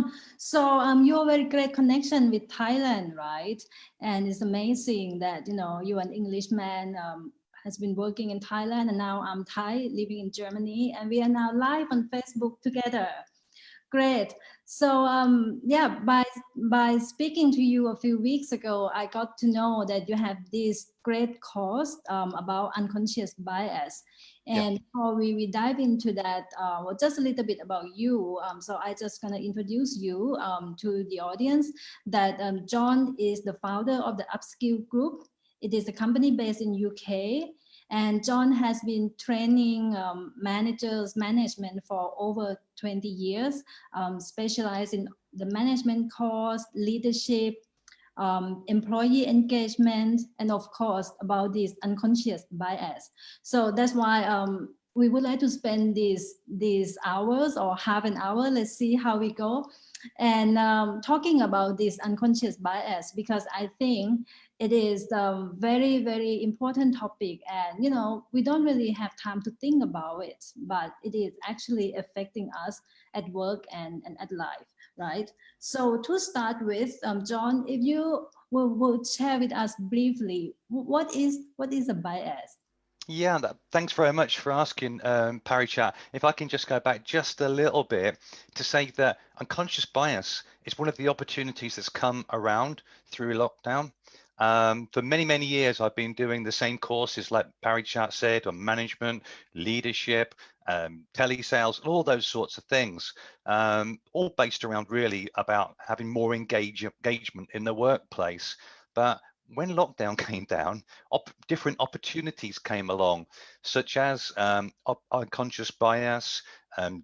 John. So you have a very great connection with Thailand, right? And it's amazing that, you know, you're an Englishman, has been working in Thailand, and now I'm Thai living in Germany, and we are now live on Facebook together. Great. So yeah, by speaking to you a few weeks ago, I got to know that you have this great course about unconscious bias. And before we dive into that, well, just a little bit about you. So I just gonna introduce you to the audience that John is the founder of the Upskill Group. It is a company based in UK. And John has been training management for over 20 years, specialized in the management course, leadership, employee engagement, and of course about this unconscious bias. So that's why we would like to spend these hours or half an hour. Let's see how we go. And talking about this unconscious bias, because I think it is a very, very important topic. And, you know, we don't really have time to think about it, but it is actually affecting us at work and at life, right? So to start with, John, if you will share with us briefly, what is a bias? Yeah, thanks very much for asking, Parichat. If I can just go back just a little bit to say that unconscious bias is one of the opportunities that's come around through lockdown. For many, many years, I've been doing the same courses like Parichat said on management, leadership, telesales, all those sorts of things, all based around really about having more engagement in the workplace. But when lockdown came down, different opportunities came along, such as unconscious bias,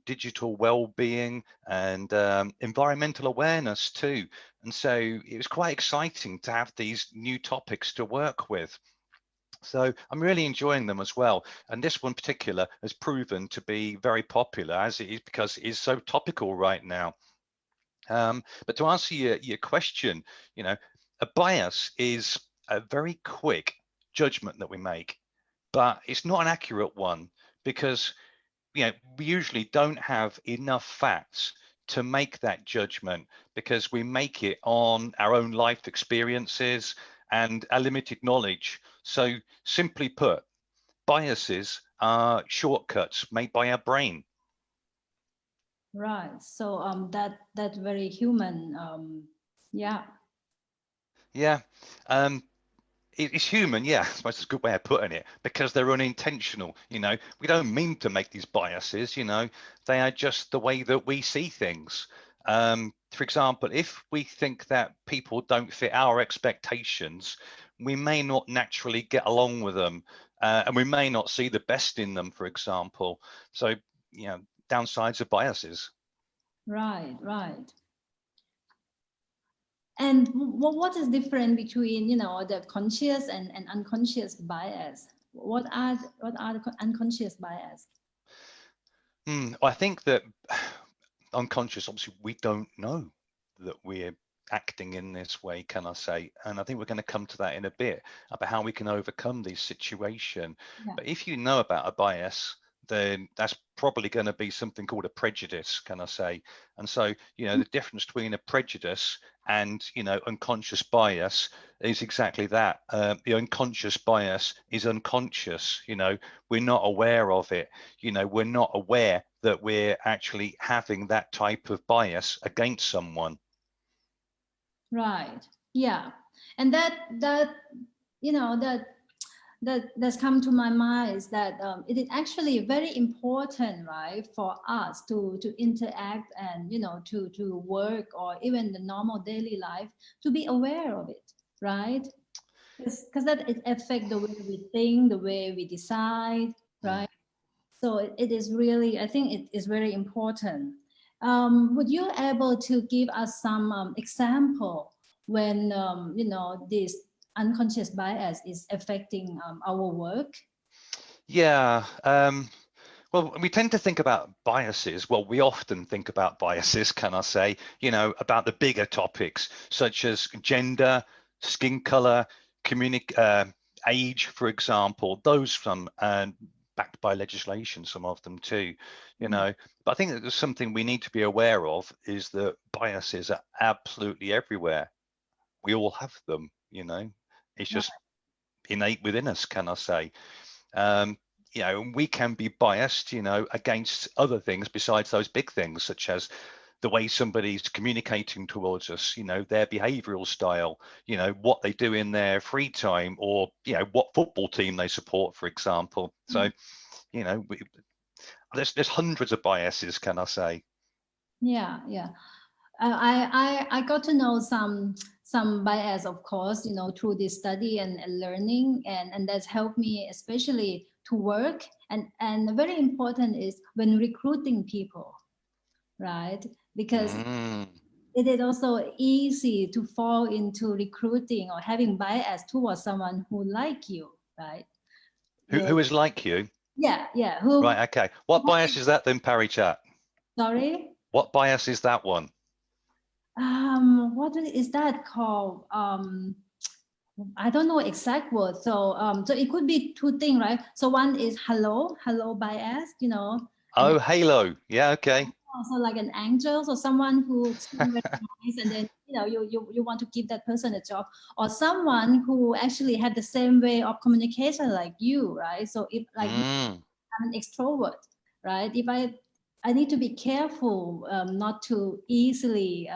digital well-being, and environmental awareness too. And so it was quite exciting to have these new topics to work with. So I'm really enjoying them as well. And this one in particular has proven to be very popular as it is because it is so topical right now. But to answer your question, you know, a bias is a very quick judgment that we make, but it's not an accurate one because, you know, we usually don't have enough facts to make that judgment because we make it on our own life experiences and our limited knowledge. So simply put, biases are shortcuts made by our brain. Right. So that's very human. Yeah. Yeah. It's human, yeah, I suppose it's a good way of putting it, because they're unintentional. You know, we don't mean to make these biases, you know, they are just the way that we see things. For example, if we think that people don't fit our expectations, we may not naturally get along with them, and we may not see the best in them, for example. So, you know, downsides of biases. Right, right. And what is different between, you know, the conscious and unconscious bias? What are the unconscious bias? I think that unconscious, obviously, we don't know that we're acting in this way, can I say? And I think we're going to come to that in a bit about how we can overcome this situation. Yeah. But if you know about a bias, then that's probably going to be something called a prejudice, can I say? And so, you know, the difference between a prejudice and, you know, unconscious bias is exactly that. The unconscious bias is unconscious, you know, we're not aware of it. You know, we're not aware that we're actually having that type of bias against someone. Right. Yeah. And that you know that's come to my mind is that it is actually very important, right, for us to interact and, you know, to work or even the normal daily life to be aware of it, right? Because that it affects the way we think, the way we decide, right? So it is really, I think it is very important. Would you able to give us some example when, you know, this unconscious bias is affecting our work? Yeah. Well, we tend to think about biases. Well, we often think about biases, can I say, you know, about the bigger topics such as gender, skin color, age, for example, those backed by legislation, some of them too, you know. But I think that there's something we need to be aware of, is that biases are absolutely everywhere. We all have them, you know. It's just innate within us, can I say. You know, and we can be biased, you know, against other things besides those big things, such as the way somebody's communicating towards us, you know, their behavioral style, you know, what they do in their free time, or, you know, what football team they support, for example. So, you know, there's hundreds of biases, can I say? Yeah, yeah. I got to know some bias, of course, you know, through this study and learning, and that's helped me especially to work. And very important is when recruiting people, right? Because Mm. it is also easy to fall into recruiting or having bias towards someone who like you, right? Who They, is like you? yeah, yeah. Who? Right, okay. What bias is that then, Parichat? Sorry. What bias is that one? What is that called? I don't know exact word. So it could be two things, right? So one is hello bias, you know, and then Oh, halo. Yeah, okay. also like an angel, so someone who seems very nice, and then you know you want to give that person a job, or someone who actually had the same way of communication like you, right? So if like Mm. I'm an extrovert, right? If I need to be careful not to easily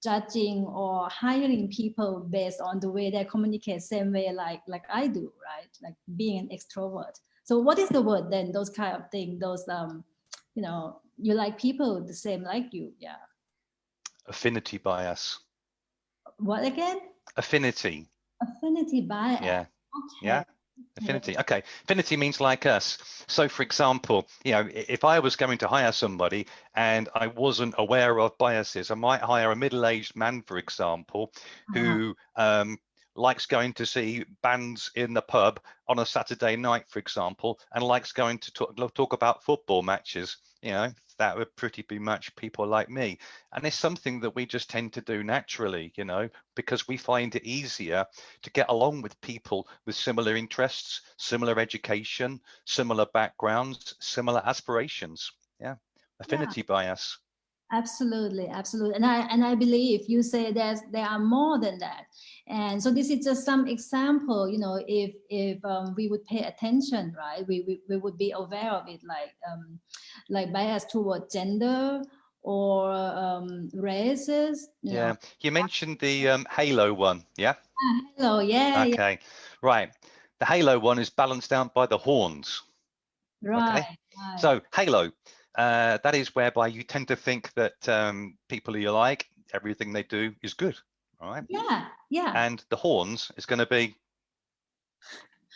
judging or hiring people based on the way they communicate same way like I do, right? Like being an extrovert. So what is the word then? Those kind of things, those you know, you like people the same like you, yeah. Affinity bias. What again? Affinity. Affinity bias. Yeah. Okay. Yeah. Affinity. Okay. Affinity means like us. So, for example, you know, if I was going to hire somebody and I wasn't aware of biases, I might hire a middle-aged man, for example, Uh-huh. who likes going to see bands in the pub on a Saturday night, for example, and likes going to talk about football matches. You know, that would pretty be much people like me. And it's something that we just tend to do naturally, you know, because we find it easier to get along with people with similar interests, similar education, similar backgrounds, similar aspirations. Yeah, Yeah. affinity bias. Absolutely, absolutely, and I believe you say there are more than that, and so this is just some example. You know, if we would pay attention, right, we would be aware of it, like bias toward gender or races. You know, Yeah, you mentioned the halo one. Yeah. hello, yeah, yeah, Okay. Right. The halo one is balanced out by the horns. Okay. right, right, So halo, that is whereby you tend to think that people you like, everything they do is good. All right. yeah, yeah, And the horns is going to be,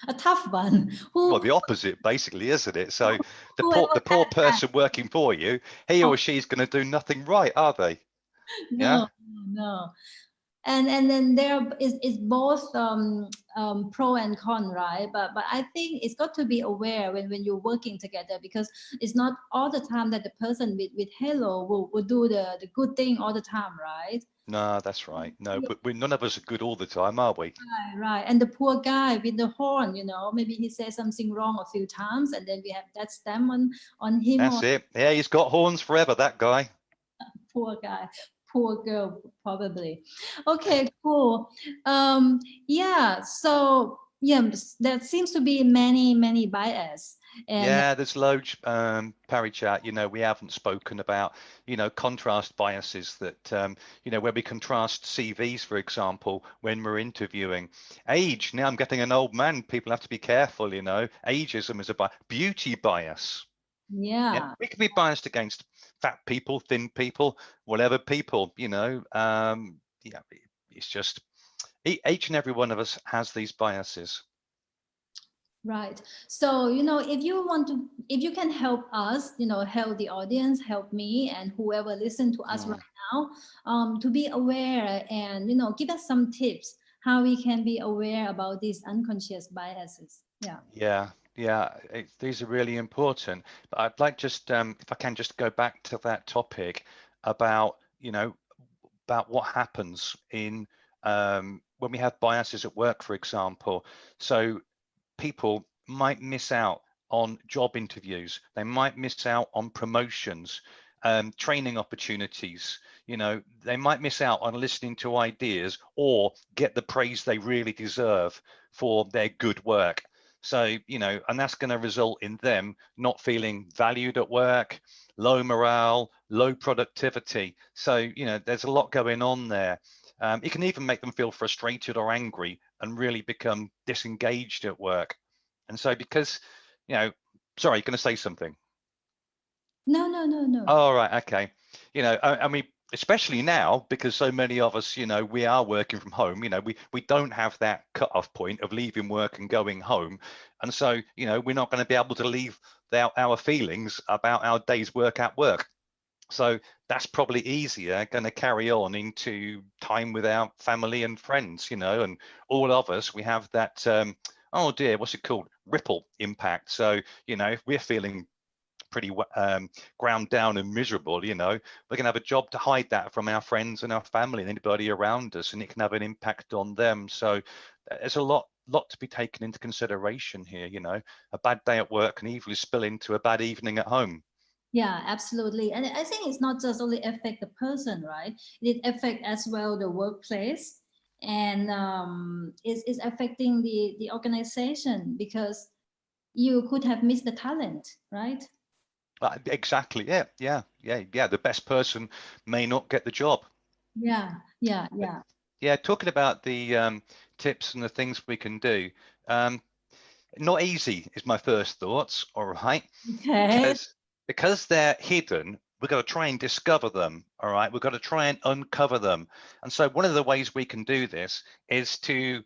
a tough one. well, Who the opposite, basically, isn't it? So whoever the poor person working for you, he or she is going to do nothing right, are they? Yeah. no, no. And then there is both pro and con, right? But I think it's got to be aware when you're working together, because it's not all the time that the person with halo will do the good thing all the time, right? No, that's right. No, but none of us are good all the time, are we? Right. And the poor guy with the horn, you know, maybe he says something wrong a few times, and then we have that stamp on him, That's or it. Yeah, he's got horns forever, that guy. poor guy, poor girl, probably. Okay, cool. Yeah, so yeah, there seems to be many bias, and Yeah, there's loads, Parichat, you know, we haven't spoken about, you know, contrast biases that, you know, where we contrast CVs, for example, when we're interviewing. Age, now I'm getting an old man, people have to be careful, you know. Ageism is a bias. Beauty bias. Yeah, yeah, we can be biased against fat people, thin people, whatever people, you know. Yeah, it's just each and every one of us has these biases. right. So, you know, if you can help us, you know, help the audience, help me, and whoever listen to us right Mm. now, to be aware, and you know, give us some tips how we can be aware about these unconscious biases. Yeah. Yeah, yeah, these are really important. But I'd like just, if I can just go back to that topic about, you know, about what happens in when we have biases at work, for example. So people might miss out on job interviews. They might miss out on promotions, training opportunities. You know, they might miss out on listening to ideas or get the praise they really deserve for their good work. So, you know, and that's going to result in them not feeling valued at work, low morale, low productivity. So, you know, there's a lot going on there. It can even make them feel frustrated or angry and really become disengaged at work. And so because, you know, sorry, you're going to say something. No. Oh, right. Okay. You know, I mean, especially now, because so many of us, you know, we are working from home, you know, we don't have that cut-off point of leaving work and going home. And so, you know, we're not going to be able to leave our feelings about our day's work at work. So that's probably easier going to carry on into time with our family and friends, you know, and all of us, we have that, oh dear, what's it called? Ripple impact. So, you know, if we're feeling pretty ground down and miserable, you know, we're going to have a job to hide that from our friends and our family and anybody around us, and it can have an impact on them. So there's a lot to be taken into consideration here. You know, a bad day at work can easily spill into a bad evening at home. Yeah, absolutely. And I think it's not just only affect the person, right? It affect as well the workplace, and it's affecting the organization, because you could have missed the talent, right? Exactly. Yeah. The best person may not get the job. But Yeah. yeah, talking about the tips and the things we can do. Um, Not easy is my first thoughts. All right, Okay. because they're hidden, we've got to try and discover them. All right, we've got to try and uncover them. And so one of the ways we can do this is to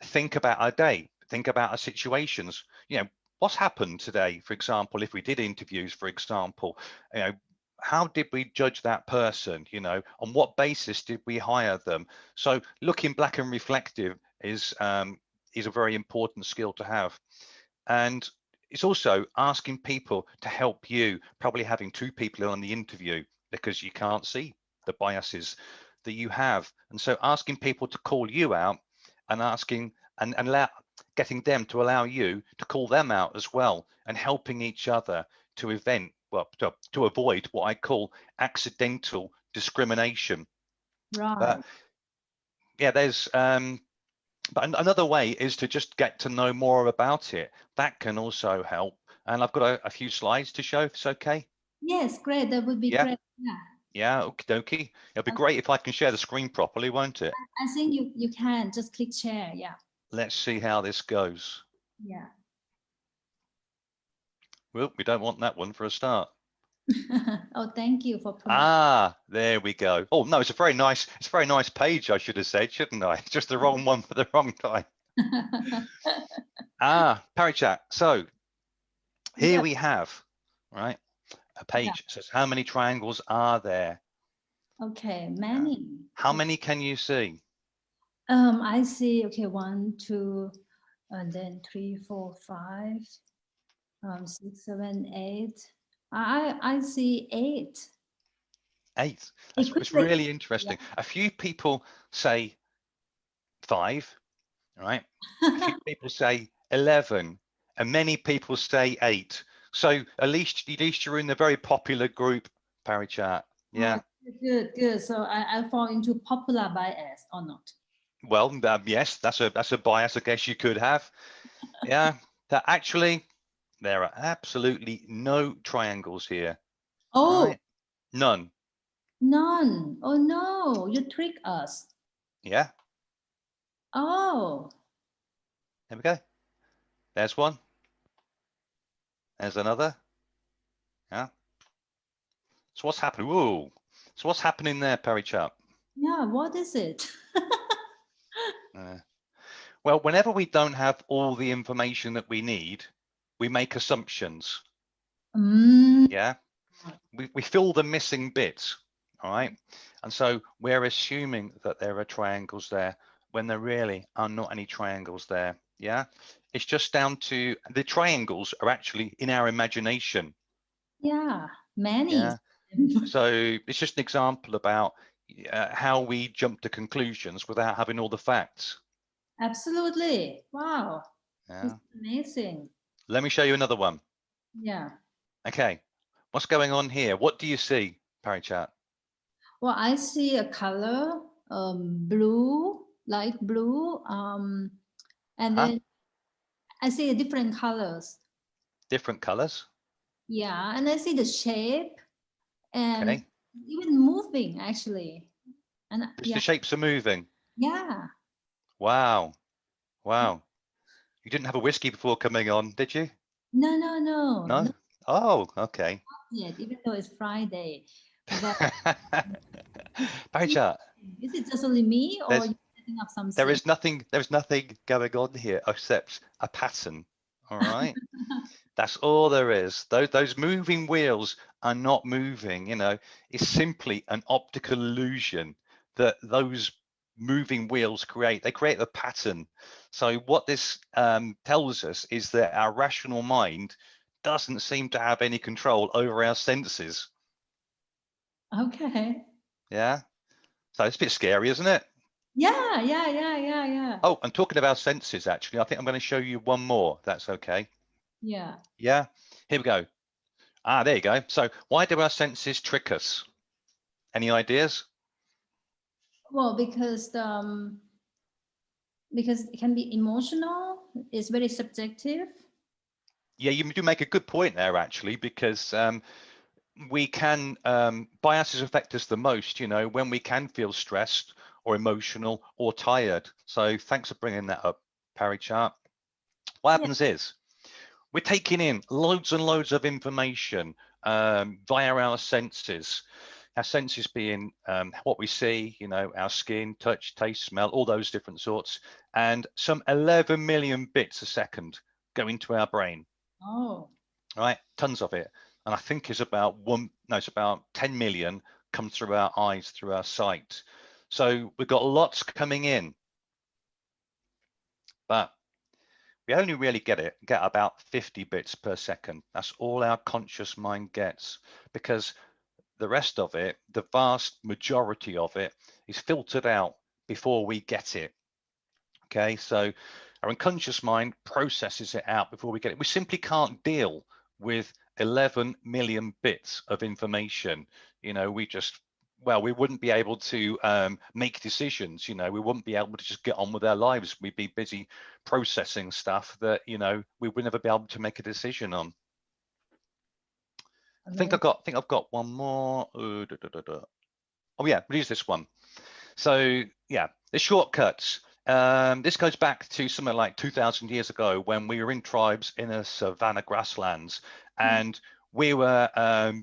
think about our day, think about our situations. You know, what's happened today, for example, if we did interviews, for example, you know, how did we judge that person? You know, on what basis did we hire them? So looking back and reflective is a very important skill to have. And it's also asking people to help you, probably having two people on the interview because you can't see the biases that you have. And so asking people to call you out and asking and getting them to allow you to call them out as well, and helping each other to avoid what I call accidental discrimination. Right. But yeah, there's but another way is to just get to know more about it. That can also help. And I've got a few slides to show, if it's okay. Yes, great. That would be Yeah, great. Yeah. yeah, okie dokie. It'll be Okay. great if I can share the screen properly, won't it? I think you can just click share. Yeah. Let's see how this goes. Yeah. Well, we don't want that one for a start. Oh, thank you for promoting. Ah, there we go. Oh no, it's a very nice page, I should have said, shouldn't I? It's just the wrong one for the wrong time. Ah, Parichat. So here Yeah. we have, right, a Yeah. page. It says how many triangles are there? Okay. Yeah. Many. How many can you see? I see. Okay, 1, 2, and then 3, 4, 5, 6, 7, 8. I see 8. 8. It could It's be. really Yeah. interesting. A few people say 5, right? A few people say 11, and many people say 8. So at least you're in the very popular group, Parichat. Oh, Yeah. good. So I fall into popular bias or not? Well, yes, that's a bias I guess you could have. Yeah. That actually there are absolutely no triangles here. All Oh, right. None. none. Oh no, you trick us. Yeah. Oh, There we go. There's one. There's another. Yeah. So what's happening? Whoa. So what's happening there, Parichat? yeah. What is it? Uh, well, whenever we don't have all the information that we need, we make assumptions. Mm, Yeah. We fill the missing bits. All right. And so we're assuming that there are triangles there when there really are not any triangles there. Yeah. It's just down to the triangles are actually in our imagination. yeah, many. Yeah. So it's just an example about how we jump to conclusions without having all the facts. Absolutely. Wow, it's Yeah. amazing. Let me show you another one. Yeah. Okay, what's going on here? What do you see, Parichat? Well, I see a color, blue, light blue, and Huh? then I see different colors. Different colors. Yeah, and I see the shape and Okay, even moving actually. And the yeah, shapes are moving. yeah. Wow, wow. You didn't have a whiskey before coming on, did you? No, no, no, No? not Oh, okay. yet, even though it's Friday. But Parichat, is it just only me or there's you setting up something? there's nothing going on here except a pattern. All right. That's all there is. Those moving wheels are not moving, you know, it's simply an optical illusion that those moving wheels create. They create a pattern. So what this tells us is that our rational mind doesn't seem to have any control over our senses. Okay. Yeah. So it's a bit scary, isn't it? Yeah, yeah, yeah, yeah, yeah. Oh, and talking about senses, actually, I think I'm going to show you one more. If that's okay. Yeah. Yeah. Here we go. Ah, there you go. So why do our senses trick us? Any ideas? Well, because it can be emotional, it's very subjective. Yeah, you do make a good point there, actually, because we can biases affect us the most, you know, when we can feel stressed or emotional or tired. So thanks for bringing that up, Parichat. What Yeah. happens is we're taking in loads and loads of information via our senses. Our senses being what we see, you know, our skin, touch, taste, smell, all those different sorts, and some 11 million bits a second go into our brain. Oh. Right, tons of it, and I think it's about it's about 10 million come through our eyes, through our sight. So we've got lots coming in, but we only really get about 50 bits per second. That's all our conscious mind gets, because the rest of it, the vast majority of it, is filtered out before we get it. Okay, so our unconscious mind processes it out before we get it. We simply can't deal with 11 million bits of information. You know, we wouldn't be able to make decisions. You know, we wouldn't be able to just get on with our lives. We'd be busy processing stuff that, you know, we would never be able to make a decision on. Amazing. I think I've got one more. Oh yeah, we'll use this one. So yeah, the shortcuts. This goes back to something like 2,000 years ago when we were in tribes in a savanna grasslands, and we were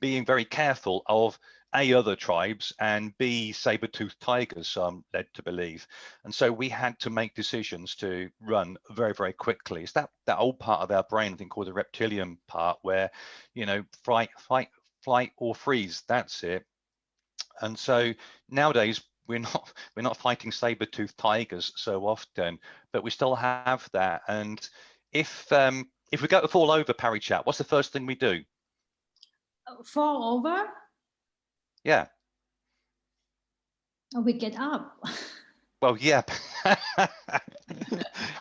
being very careful of A, other tribes, and B, saber-toothed tigers, I'm led to believe. And so we had to make decisions to run very, very quickly. It's that old part of our brain, I think, called the reptilian part, where, you know, flight or freeze, that's it. And so nowadays we're not fighting saber-toothed tigers so often, but we still have that. And if we go to fall over, Parichat, what's the first thing we do? Fall over, Yeah. we get up. Well, yeah.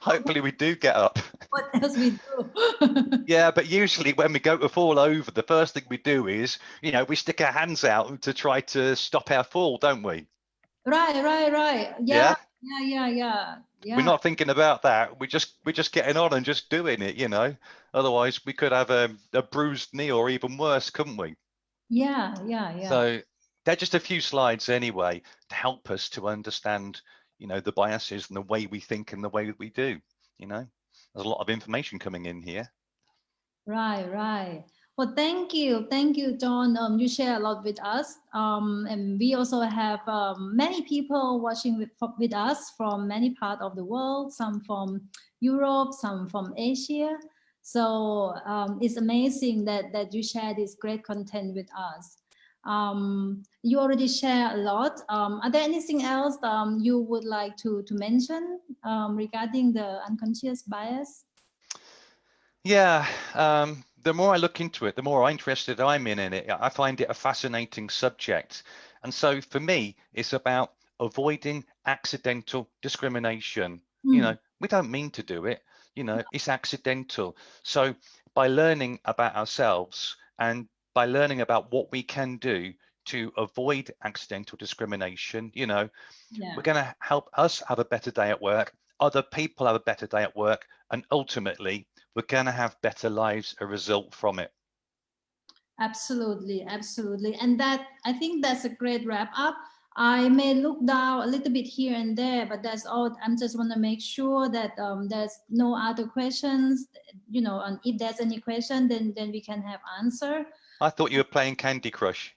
Hopefully we do get up. What else we do? Yeah, but usually when we go to fall over, the first thing we do is, you know, we stick our hands out to try to stop our fall, don't we? Right, right, right. Yeah, Yeah. yeah, yeah, yeah, We're yeah, not thinking about that. We're just getting on and just doing it, you know. Otherwise, we could have a bruised knee or even worse, couldn't we? yeah, yeah, yeah. So they're just a few slides anyway to help us to understand, you know, the biases and the way we think and the way that we do. You know, there's a lot of information coming in here. Right, right. Well, thank you, John. You share a lot with us, and we also have many people watching with us from many parts of the world. Some from Europe, some from Asia. So it's amazing that you share this great content with us. You already share a lot. Are there anything else you would like to mention regarding the unconscious bias? Yeah, the more I look into it, the more interested I'm in it. I find it a fascinating subject. And so for me, it's about avoiding accidental discrimination. You Hmm. know, we don't mean to do it. you know, it's accidental. So by learning about ourselves and by learning about what we can do to avoid accidental discrimination, you know, Yeah. we're going to help us have a better day at work, other people have a better day at work, and ultimately we're going to have better lives as a result from it. Absolutely, absolutely. And that, I think that's a great wrap up. I may look down a little bit here and there, but that's all. I'm just want to make sure that there's no other questions, you know, and if there's any question, then we can have answer. I thought you were playing Candy Crush.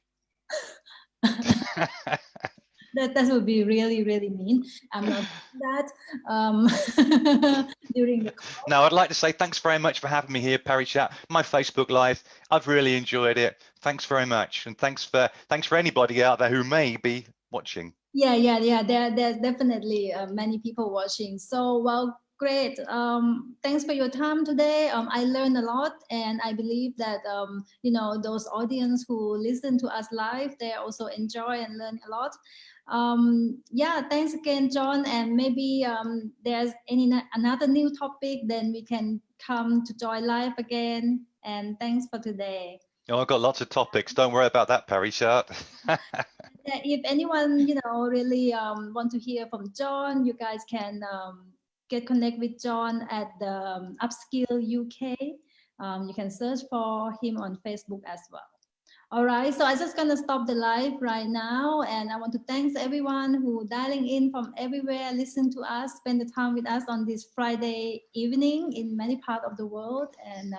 That would be really, really mean. I'm not doing that during the call. No, I'd like to say thanks very much for having me here, Parichat, my Facebook Live. I've really enjoyed it. Thanks very much, and thanks for anybody out there who may be watching. Yeah. There's definitely many people watching. So, well, great. Thanks for your time today. I learned a lot, and I believe that you know, those audience who listen to us live, they also enjoy and learn a lot. Yeah, thanks again, John. And maybe there's another new topic, then we can come to join live again. And thanks for today. Oh, I've got lots of topics. Don't worry about that, Parichat. If anyone, you know, really want to hear from John, you guys can get connect with John at the Upskill UK. You can search for him on Facebook as well. All right, so I'm just gonna stop the live right now, and I want to thank everyone who dialing in from everywhere, listen to us, spend the time with us on this Friday evening in many parts of the world, and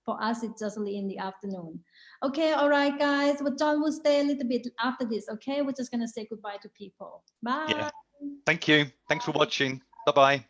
for us it's just in the afternoon. Okay, all right, guys. Well, John will stay a little bit after this. Okay, we're just gonna say goodbye to people. Bye. Yeah. Thank you. Thanks for watching. Bye-bye.